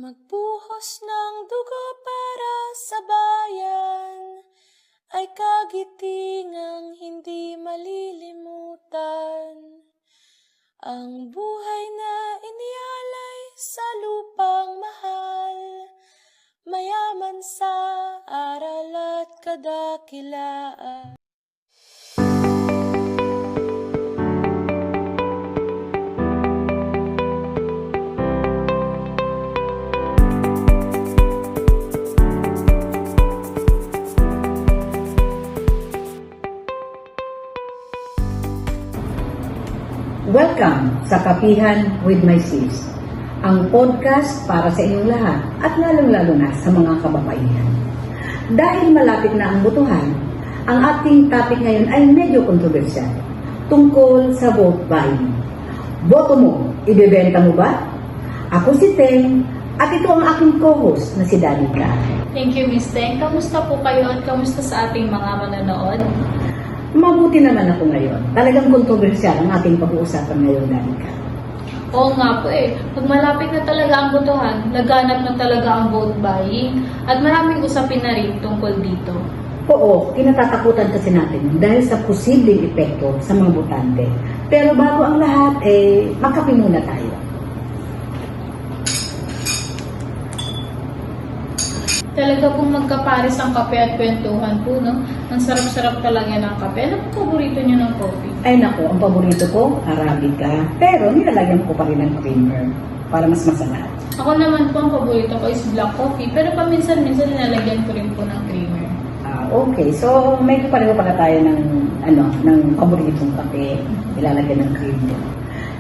Magbuhos ng dugo para sa bayan ay kagitingang hindi malilimutan. Ang buhay na inialay sa lupang mahal, mayaman sa aral at kadakilaan. Welcome sa Kapihan with My Sis, ang podcast para sa inyong lahat at lalong-lalo na sa mga kababaihan. Dahil malapit na ang botohan, ang ating topic ngayon ay medyo kontrobersyal, tungkol sa vote buying. Boto mo, ibebenta mo ba? Ako si Teng at ito ang aking co-host na si Danica. Thank you, Miss Teng. Kamusta po kayo at kamusta sa ating mga manonood? Mabuti naman ako ngayon. Talagang kontrobersyal ang ating pag-uusapan ngayon, Danica. Oo nga po eh. Pag malapit na talaga ang botohan, laganap na talaga ang vote buying at maraming usapin na rin tungkol dito. Oo, kinatatakutan kasi natin dahil sa posibleng epekto sa mga botante. Pero bago ang lahat, magkape muna tayo. Talaga pong magkapares ang kape at kwentuhan po, no? Ang sarap-sarap talaga ng kape. Ano po paborito niyo ng coffee? Ay nako, ang paborito ko, Arabica. Pero nilalagyan ko pa rin ng creamer para mas masarap. Ako naman po, ang paborito ko is black coffee. Pero paminsan-minsan nilalagyan ko rin po ng creamer. Okay, so may pareho pala tayo ng paboritong kape, ilalagyan ng creamer.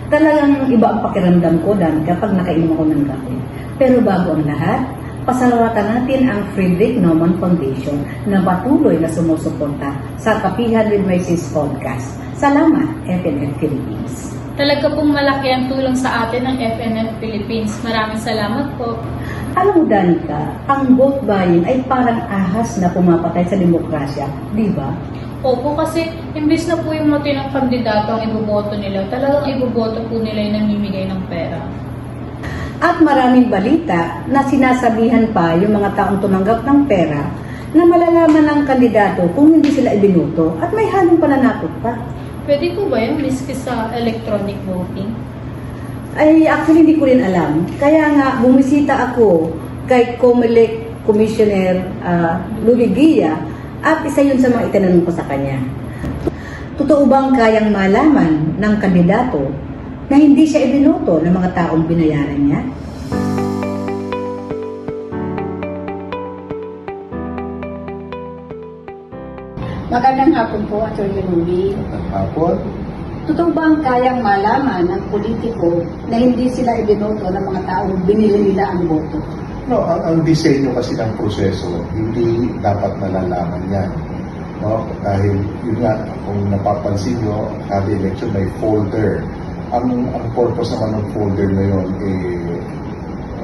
Talagang iba ang pakiramdam ko dahil kapag nakainom ako ng kape. Pero bago ang lahat, pasalamatan natin ang Friedrich Naumann Foundation na patuloy na sumusuporta sa Kapihan with My Sis podcast. Salamat, FNF Philippines. Talaga pong malaki ang tulong sa atin ng FNF Philippines. Maraming salamat po. Alam mo, Danica, ang vote buying ay parang ahas na pumapatay sa demokrasya, di ba? Opo, kasi imbis na po yung matinong kandidato ang iboboto nila, talagang iboboto po nila yung namimigay ng pera. At maraming balita na sinasabihan pa yung mga taong tumanggap ng pera na malalaman ng kandidato kung hindi sila ibinuto at may halong pananakot pa. Pwede po ba yung miski sa electronic voting? Ay, actually hindi ko rin alam. Kaya nga, bumisita ako kay COMELEC Commissioner Louie Guia at isa yun sa mga itinanong ko sa kanya. Totoo bang kayang malaman ng kandidato na hindi siya ibinoto ng mga taong binayaran niya? Magandang hapon po, Atty. Louie. Magandang hapon. Totoo ba ang kayang malaman ng politiko na hindi sila ibinoto ng mga taong binili nila ang boto? No, ang disenyo kasi ng proseso, hindi dapat nalalaman yan. No? Dahil yun nga, kung napapansin nyo, kada election may folder. Ang purpose naman ng folder na yun,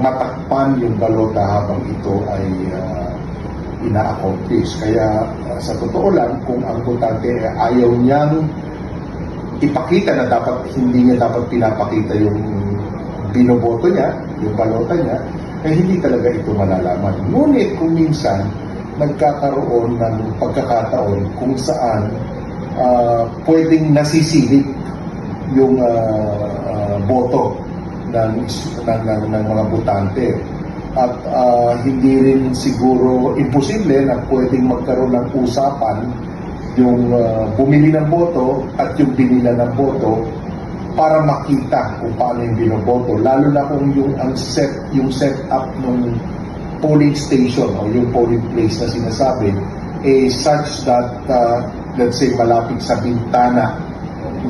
matakpan yung balota habang ito ay ina-accomplish. Kaya sa totoo lang, kung ang botante ayaw niyang ipakita na dapat hindi niya dapat pinapakita yung binoboto niya, yung balota niya, ay hindi talaga ito malalaman. Ngunit kung minsan, nagkakaroon ng pagkakataon kung saan pwedeng nasisilip yung boto ng mga botante. At hindi rin siguro imposible na pwedeng magkaroon ng usapan yung bumili ng boto at yung binila ng boto para makita kung paano yung binoboto, lalo na kung yung setup ng polling station o yung polling place na sinasabi such that let's say malapit sa bintana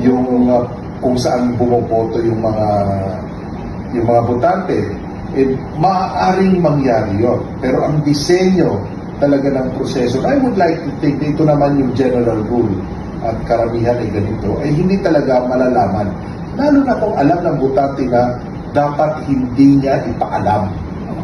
yung kung saan bumoboto yung mga botante, maaaring mangyari yun. Pero ang disenyo talaga ng proseso, I would like to think, ito naman yung general rule at karamihan ay ganito, ay hindi talaga malalaman. Lalo na kung alam ng botante na dapat hindi niya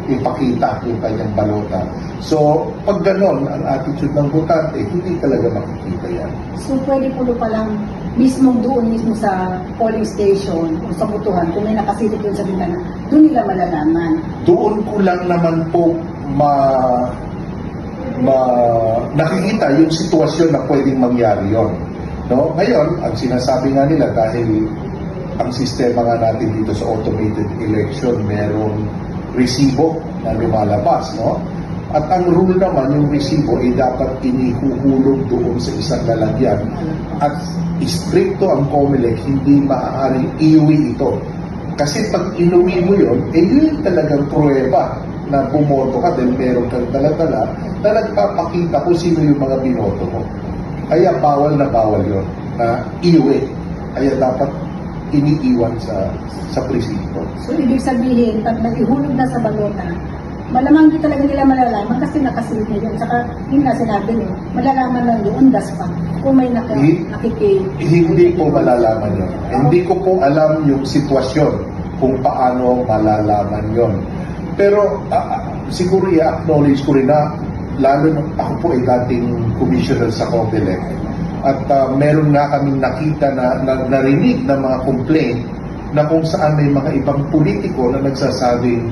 ipakita yung kanyang balota. So, pag ganon ang attitude ng botante, hindi talaga makikita yan. So, pwede po palang mismo doon mismo sa polling station o sa botohan, kung may nakasilip doon sa bintana, doon nila malalaman. Doon ko lang naman po nakikita yung sitwasyon na pwedeng mangyari yon. No? Ngayon, ang sinasabi nga nila dahil ang sistema nga natin dito sa automated election, merong resibo na lumalabas, no? At ang rule naman, yung resibo ay dapat inihuhulog doon sa isang lalagyan. At stricto ang COMELEC, hindi maaaring iuwi ito. Kasi pag inuwi mo yun, yun talagang pruweba na bumoto ka dahil meron kang dala-dala na nagpapakita kung sino yung mga binoto mo. Kaya bawal na bawal yun na iuwi. Kaya dapat iniiwan sa presinto. So, ibig sabihin, pag nag-ihulog na sa balota, malamang di talaga nila malalaman kasi nakasilip na yun. Saka, yun nga sinabi niyo, malalaman lang yun, das pa, kung may Hindi po malalaman yun. Hindi ko po alam yung sitwasyon kung paano malalaman yun. Pero, siguro i-acknowledge ko rin na, lalo ako po ay dating commissioner sa COMELEC. At meron nga kaming nakita na narinig na mga complaint na kung saan may mga ibang politiko na nagsasabing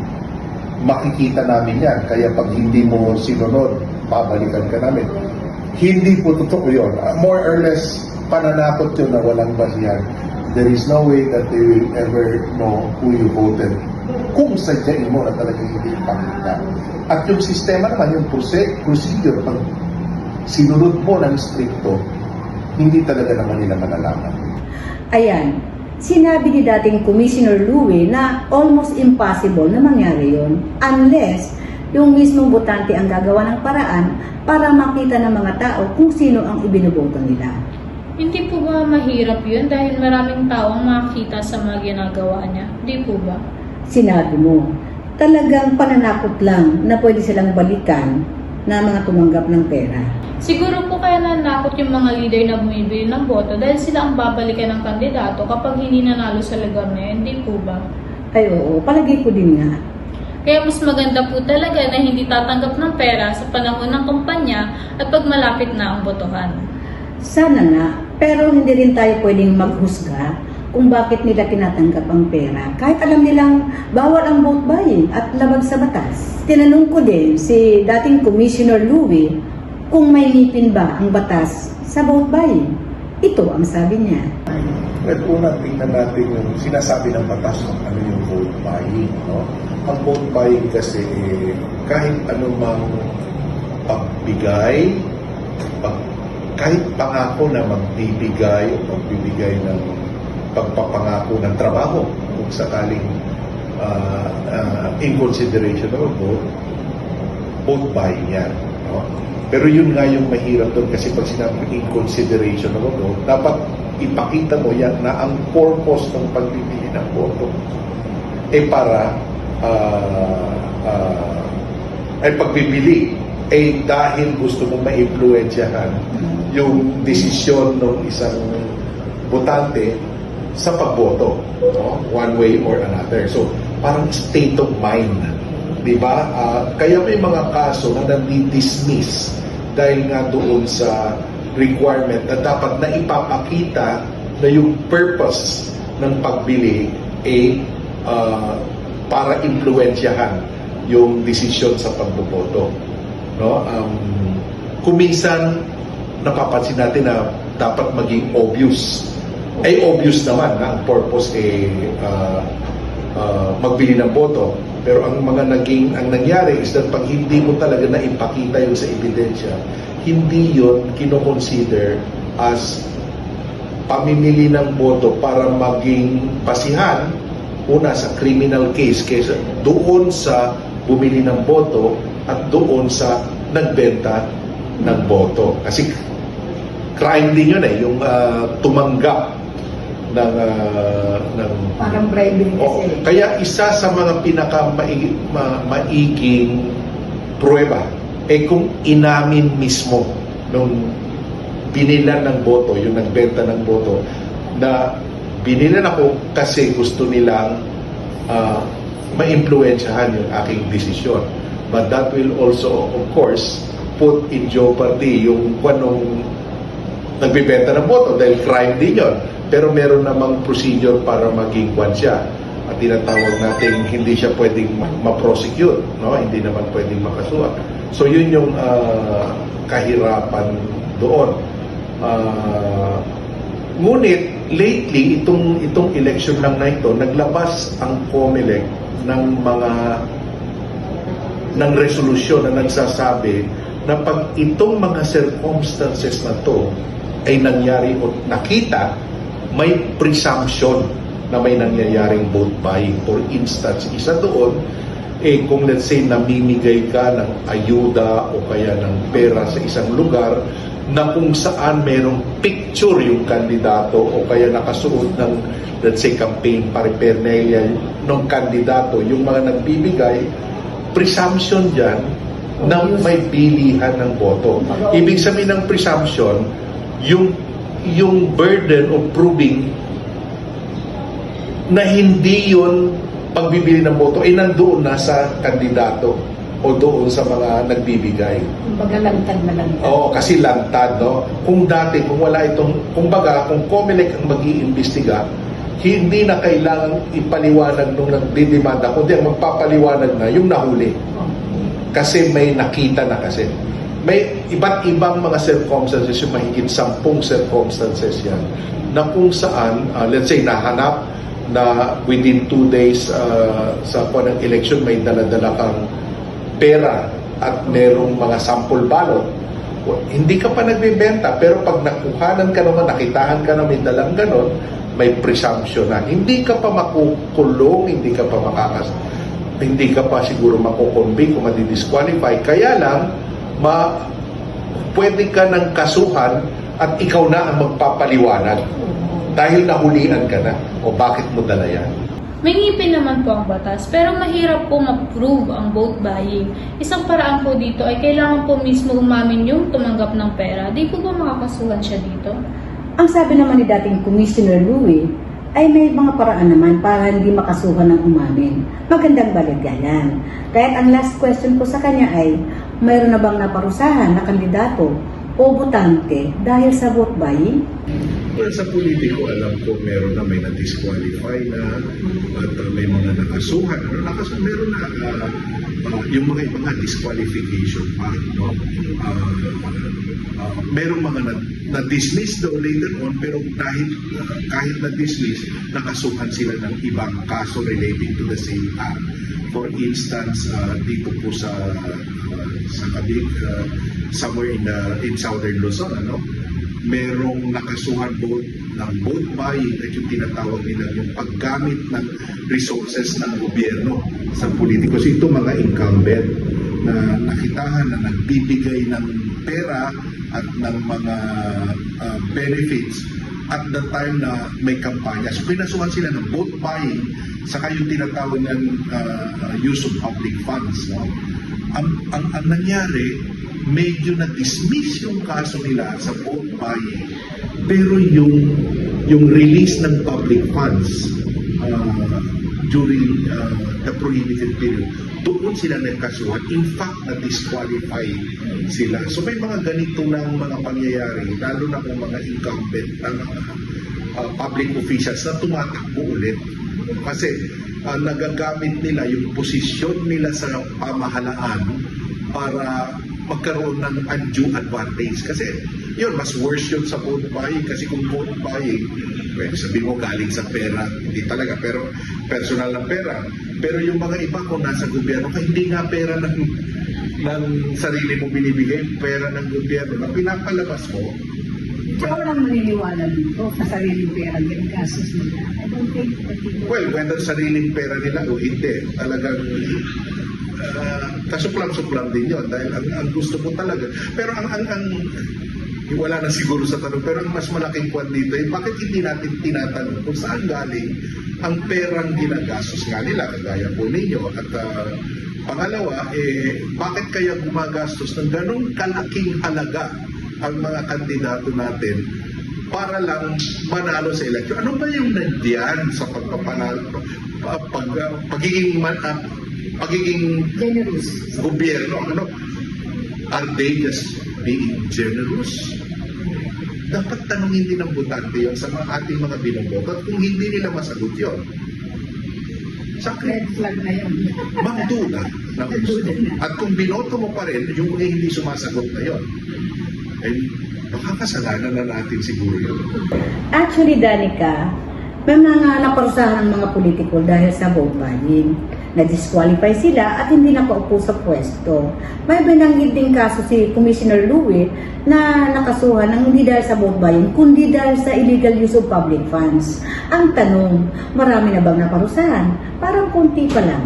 makikita namin yan. Kaya pag hindi mo sinunod, babalikan ka namin. Hindi po totoo yun. More or less, pananakot yun na walang basihan. There is no way that they will ever know who you voted kung sadyain mo na talagang hindi ipakita. At yung sistema naman, yung procedure, pag sinunod mo ng stricto, hindi talaga naman nila malalaman. Ayan, sinabi ni dating Commissioner Louie na almost impossible na mangyari yon unless yung mismong botante ang gagawa ng paraan para makita ng mga tao kung sino ang ibinoboto nila. Hindi po ba mahirap yun dahil maraming tao ang makakita sa mga ginagawa niya? Hindi po ba? Sinabi mo, talagang pananakot lang na pwede silang balikan na mga tumanggap ng pera. Siguro po kaya nanakot yung mga leader na bumibili ng boto dahil sila ang babalikan ng kandidato kapag hindi nanalo sa lugar na yun, hindi po ba? Ay oo, palagay ko din nga. Kaya mas maganda po talaga na hindi tatanggap ng pera sa panahon ng kampanya at pag malapit na ang botohan. Sana nga, pero hindi rin tayo pwedeng maghusga kung bakit nila tinatanggap ang pera. Kahit alam nilang bawal ang vote buying at labag sa batas. Tinanong ko din si dating Commissioner Louie kung may ngipin ba ang batas sa vote buying. Ito ang sabi niya. Well, una, tingnan natin yung sinasabi ng batas kung ano yung vote buying. No? Ang vote buying kasi, kahit anumang pagbigay, kahit pangako na magbibigay o magbibigay ng pagpapangako ng trabaho kung sakaling in consideration of a vote buying yan. No? Pero yun nga yung mahirap doon kasi pag sinabi in consideration of a vote, dapat ipakita mo yan na ang purpose ng pagbibili ng boto para ay pagbibili dahil gusto mong ma-influensyahan yung desisyon ng isang botante sa pagboto, no? One way or another. So, parang state of mind, di ba? Kaya may mga kaso na nandi-dismiss dahil nga doon sa requirement na dapat na ipapakita na yung purpose ng pagbili para impluensyahan yung desisyon sa pagboboto. No? Kuminsan napapansin natin na dapat maging obvious. Obvious naman na ang purpose magbili ng boto. Pero ang nangyari is that pag hindi mo talaga na ipakita yun sa ebidensya, hindi yun kinoconsider as pamimili ng boto para maging pasihan una sa criminal case kaysa doon sa bumili ng boto at doon sa nagbenta ng boto. Kasi crime din yun yung tumanggap ng Parang bribery kasi. Kaya isa sa mga pinakamaiging pruweba kung inamin mismo nung binilan ng boto, yung nagbenta ng boto, na binilan ako kasi gusto nilang ma-impluensyahan yung aking desisyon. But that will also, of course, put in jeopardy yung nagbibenta ng boto dahil crime din yun. Pero meron namang procedure para maging kwan siya. At tinatawag natin hindi siya pwedeng ma-prosecute, no? Hindi naman pwedeng makasuhan. So yun yung kahirapan doon. Ngunit lately itong election lang na ito, naglabas ang COMELEC ng resolusyon na nagsasabi na pag itong mga circumstances na to ay nangyari o nakita, may presumption na may nangyayaring vote buying. For instance, isa doon, kung let's say namimigay ka ng ayuda o kaya ng pera sa isang lugar na kung saan merong picture yung kandidato o kaya nakasuot ng, let's say, campaign paraphernalia ng kandidato, yung mga nagbibigay, presumption dyan na may bilihan ng boto. Ibig sabihin ng presumption, yung burden of proving na hindi yun pagbibili ng boto ay nandoon na sa kandidato o doon sa mga nagbibigay. Kumbaga lantad na lang. Oo, kasi lantad, no? Kung dati, kung wala itong, kumbaga, kung COMELEC ang mag-iimbestiga, hindi na kailangan ipaliwanag nung nagdidemanda, kundi ang magpapaliwanag na yung nahuli. Kasi may nakita na kasi. May iba't ibang mga circumstances, yung mahigit 10 circumstances yan, na kung saan, let's say, nahanap na within 2 days sa ng election, may dala-dala kang pera at merong mga sample ballot. Hindi ka pa nagbebenta, pero pag nakuhanan ka naman, nakitahan ka na may dalang ganon, may presumption na hindi ka pa makukulong, hindi ka pa siguro makukonvict o madidisqualify. Kaya lang, pwede ka ng kasuhan at ikaw na ang magpapaliwanag dahil nahulian ka na. O bakit mo dala yan? May ngipin naman po ang batas, pero mahirap po mag-prove ang vote buying. Isang paraan po dito ay kailangan po mismo umamin yung tumanggap ng pera. Di po ba makakasuhan siya dito? Ang sabi naman ni dating Commissioner Louie, ay may mga paraan naman para hindi makasuhan ng umamin. Magandang baligayan. Kaya't ang last question ko sa kanya ay, mayroon na bang naparusahan na kandidato o botante dahil sa vote buying? Well, sa politiko, alam ko meron na may na-disqualify na at may mga nakasuhan. Meron na yung mga disqualification part, no? Merong mga na-dismiss daw later on, pero kahit na-dismiss, nakasuhan sila ng ibang kaso relating to the same act. For instance, dito po sa Cavite, somewhere in southern Luzon, merong nakasuhan ng vote buying at yung tinatawag nila yung paggamit ng resources ng gobyerno sa politiko. So ito mga incumbent na nakitahan na nagbibigay ng pera at ng mga benefits at the time na may kampanya. So pinasuhan sila ng vote buying saka yung tinatawag ng use of public funds. No? Ang nangyari, medyo na-dismiss yung kaso nila sa vote buying, pero yung release ng public funds during the prohibited period, doon sila nagkasuhan. In fact, na-disqualify sila. So may mga ganito ng mga pangyayari, lalo na kung mga incumbent public officials na tumatakbo ulit. Kasi nagagamit nila yung posisyon nila sa pamahalaan para magkaroon ng undue advantage. Kasi yun, mas worse yun sa vote buying. Kasi kung vote buying, well, sabihin mo galing sa pera, hindi talaga, pero personal ng pera. Pero yung mga iba kung nasa gobyerno, hindi nga pera ng sarili mo binibigay, pera ng gobyerno na pinapalabas mo. Kaya walang maniniwala dito sa sariling pera ginagastos nila. I don't think well, whether sariling pera nila o hindi, talagang kasuklam-suklam din yun dahil ang gusto mo talaga. Pero ang wala na siguro sa tanong, pero ang mas malaking kwan dito ay bakit hindi natin tinatanong kung saan galing ang perang ginagastos nga nila, kagaya po ninyo. At pangalawa, bakit kaya gumagastos ng ganong kalaking halaga ang mga kandidato natin para lang manalo sa eleksyon? Ano ba yung nandiyan sa pagpapanalo, pagiging generous gobyerno? Are they just being generous? dapat tanungin din ng botante yun sa mga ating mga binoboto. At kung hindi nila masagot yun, Red flag na yun. magduda ng gusto. At kung binoto mo pa rin, yung hindi sumasagot na yun, eh, makakasalanan na natin siguro yun. Actually, Danica, may mga naparusahan ng mga politiko dahil sa vote buying. Na-disqualify sila at hindi nakaupo sa pwesto. May binanggit din kaso si Commissioner Louie na nakasuhan ng hindi dahil sa vote buying, kundi dahil sa illegal use of public funds. Ang tanong, marami na bang naparusahan? Parang konti pa lang.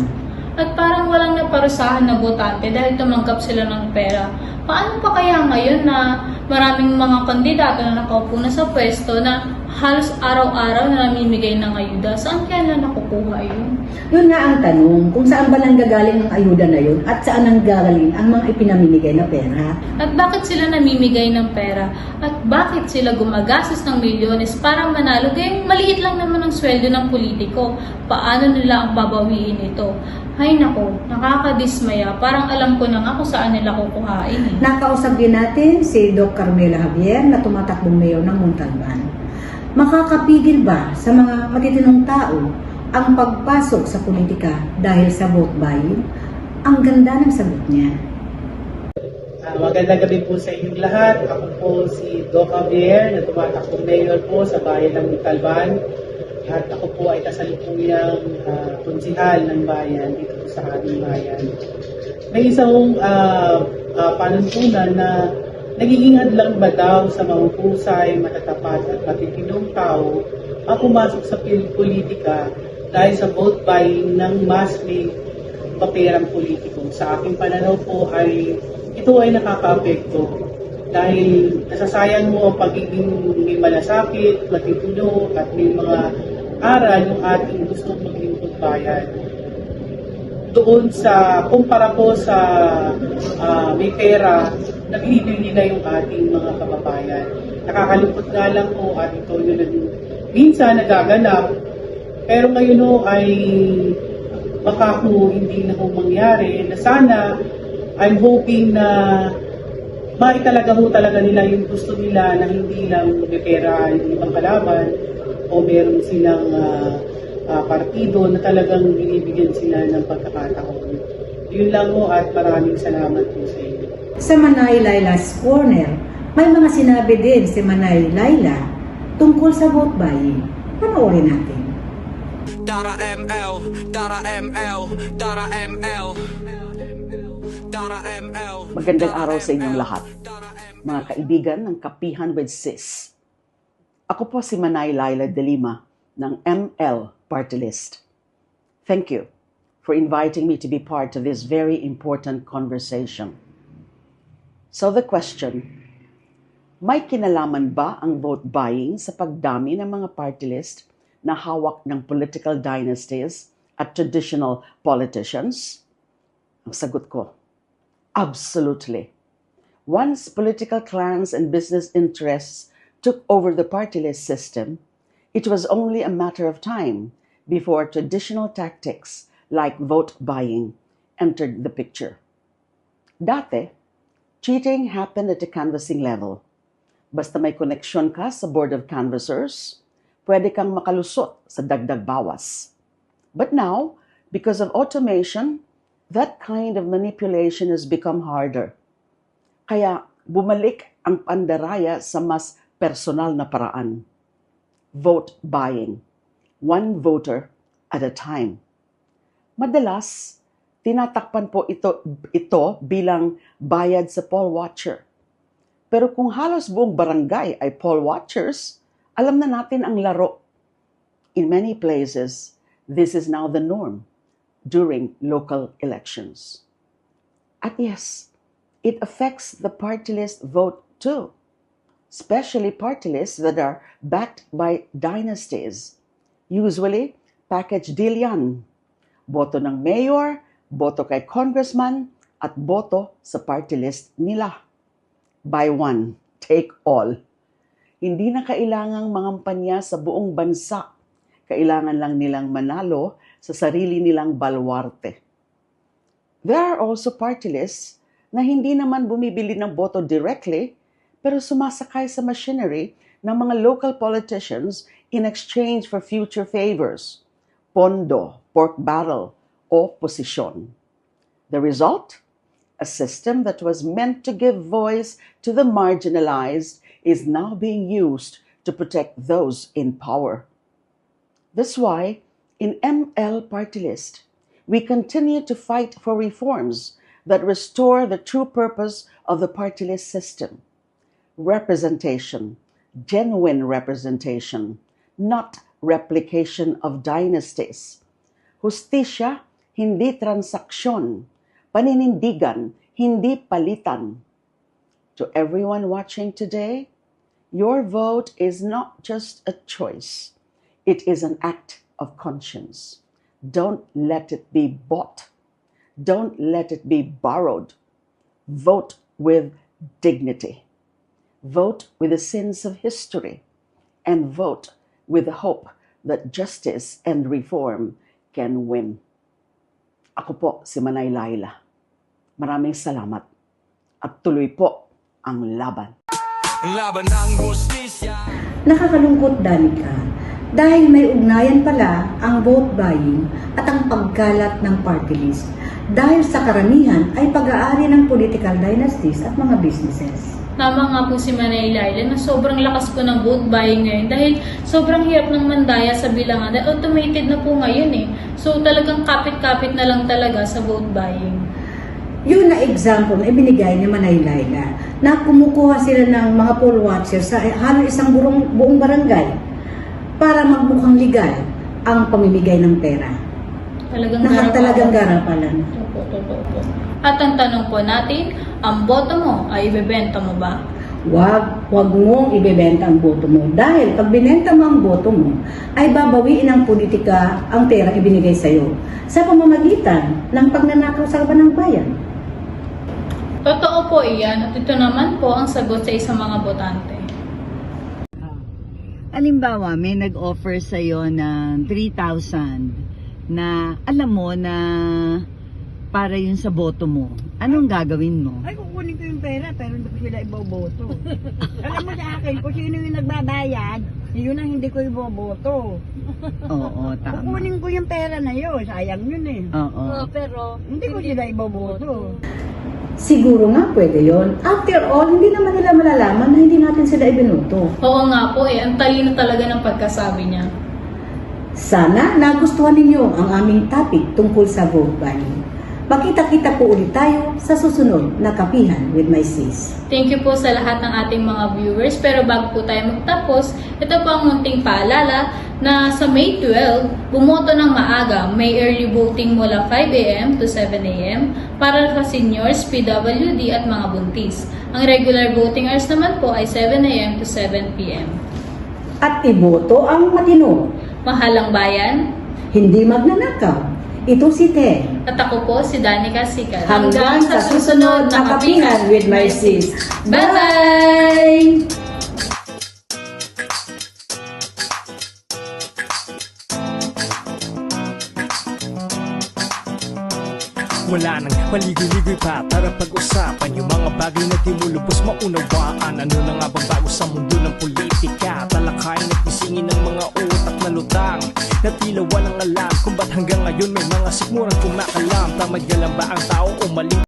At parang walang naparusahan na botante dahil tumanggap sila ng pera. Paano pa kaya ngayon na maraming mga kandidato na nakaupo na sa pwesto na halos araw-araw na namimigay ng ayuda? Saan kaya na nakukuha yun? Yun nga ang tanong, kung saan ba nang gagaling ang ayuda na yun at saan nang gagaling ang mga ipinamimigay na pera. At bakit sila namimigay ng pera? At bakit sila gumagastos ng milyones para manalo? Kaya maliit lang naman ang sweldo ng politiko. Paano nila ang babawiin ito? Ay nako, nakakadismaya. Parang alam ko na nga kung saan nila kukuhain eh. Nakausap din natin si Doc Carmela Javier na tumatakbong mayor ng Montalban. Makakapigil ba sa mga matitinong tao ang pagpasok sa politika dahil sa vote buying? Ang ganda ng sagot niya. Magandang gabi po sa inyong lahat. Ako po si Doc Javier na tumatakbong mayor po sa bayan ng Montalban. At ako po ay kasalukuyang konsihal ng bayan dito po sa aming bayan. May isang panuntunan na nagiging hadlang ba daw sa mahuhusay, matatapat at matitinong tao ang pumasok sa politika dahil sa vote buying ng mas may paperang politiko. Sa aking pananaw po ay ito ay nakaka-apekto dahil nasasayang mo ang pagiging may malasakit, matitino at may mga aral yung ating gustong maglingkod bayan. Doon sa, kumpara po sa may pera, nagbibili nila yung ating mga kababayan. Nakakalungkot nga lang po at ito yung minsan nagaganap, pero ngayon o ay baka po hindi na po mangyari, na sana I'm hoping na maitalaga ho talaga nila yung gusto nila na hindi lang may pera yung ibang kalaban o meron silang partido na talagang binibigyan sila ng pagkakataon. Yun lang ho at maraming salamat po sa inyo. Sa Manay Laila's Corner, may mga sinabi din si Manay Laila tungkol sa vote buying. Panoorin natin. Dara ML, Dara ML, Dara ML, Dara ML. Magandang araw sa inyong lahat, mga kaibigan ng Kapihan with Sis. Ako po si Manay Laila de Lima ng ML Party List. Thank you for inviting me to be part of this very important conversation. So the question, may kinalaman ba ang vote buying sa pagdami ng mga party list na hawak ng political dynasties at traditional politicians? Ang sagot ko, absolutely. Once political clans and business interests took over the party list system, it was only a matter of time before traditional tactics like vote buying entered the picture. Dati, cheating happened at the canvassing level. Basta may connection ka sa board of canvassers, pwede kang makalusot sa dagdag bawas. But now, because of automation, that kind of manipulation has become harder. Kaya bumalik ang pandaraya sa mas personal na paraan. Vote buying. One voter at a time. Madalas, tinatakpan po ito bilang bayad sa poll watcher. Pero kung halos buong barangay ay poll watchers, alam na natin ang laro. In many places, this is now the norm during local elections. At yes, it affects the party list vote too, especially party lists that are backed by dynasties. Usually, package deal yan. Boto ng mayor, boto kay congressman, at boto sa party list nila. Buy one, take all. Hindi na kailangang mangampanya sa buong bansa. Kailangan lang nilang manalo sa sarili nilang balwarte. There are also party lists na hindi naman bumibili ng boto directly, pero sumasakay sa machinery ng mga local politicians in exchange for future favors, pondo, pork barrel, o posisyon. The result? A system that was meant to give voice to the marginalized is now being used to protect those in power. That's why, in ML Party List, we continue to fight for reforms that restore the true purpose of the party list system. Representation, genuine representation, not replication of dynasties. Hustisya, hindi transaksyon. Paninindigan, hindi palitan. To everyone watching today, your vote is not just a choice. It is an act of conscience. Don't let it be bought. Don't let it be borrowed. Vote with dignity. Vote with a sense of history. And vote with the hope that justice and reform can win. Ako po si Manay Laila. Maraming salamat. At tuloy po ang laban. Laban ng hustisya. Nakakalungkot, Danica, dahil may ugnayan pala ang vote buying at ang pagkalat ng party list dahil sa karamihan ay pag-aari ng political dynasties at mga businesses. Tama nga po si Manay Laila na sobrang lakas po ng vote buying ngayon dahil sobrang hirap ng mandaya sa bilangan dahil automated na po ngayon eh. So talagang kapit-kapit na lang talaga sa vote buying. Yun na example na ibinigay ni Manay Laila na kumukuha sila ng mga poll watchers sa halos isang buong barangay para magmukhang legal ang pamimigay ng pera. Talagang garapalan. Totoo po. At ang tanong po natin, ang boto mo ay ibebenta mo ba? Huwag mong ibebenta ang boto mo dahil pag binenta mo ang boto mo ay babawiin ng politika ang pera ibinigay sa iyo sa pamamagitan ng pagnanakaw sa kaban ng bayan. Totoo po iyan at ito naman po ang sagot sa isang mga botante. Halimbawa, may nag-offer sa'yo ng 3,000 na alam mo na para yun sa boto mo. Anong gagawin mo? Ay, kukunin ko yung pera pero hindi ko sila iboboto. Alam mo sa akin, kung sino yung nagbabayad, yun ang hindi ko iboboto. Oo, tama. Kukunin ko yung pera na yun, sayang yun eh. Oo. Pero hindi ko sila iboboto. Siguro nga pwede yon. After all, hindi naman nila malalaman na hindi natin sila ibinuto. Oo nga po ang talino talaga ng pagkasabi niya. Sana nagustuhan ninyo ang aming topic tungkol sa vote buying. Magkita-kita po ulit tayo sa susunod na Kapihan with my sis. Thank you po sa lahat ng ating mga viewers. Pero bago po tayo magtapos, ito po ang munting paalala na sa May 12, bumoto ng maaga. May early voting mula 5 a.m. to 7 a.m. para sa seniors, PWD at mga buntis. Ang regular voting hours naman po ay 7 a.m. to 7 p.m. At iboto ang matino. Mahalang bayan, Hindi magnanakaw. Ito si Ted. at ako po si Danica Sical. Hanggang sa susunod na Kapihan with my sis. Bye-bye! Wala nang maligoy-ligoy pa para pag-usapan yung mga bagay na di mo lubos maunawaan. Ano na nga bang bago sa mundo ng politika? Talakayin at isingin ng mga utak na lutang na tila walang alam kung ba't hanggang ngayon may mga sikmurang kumakalam. Tamad ka lang ba ang tao o maling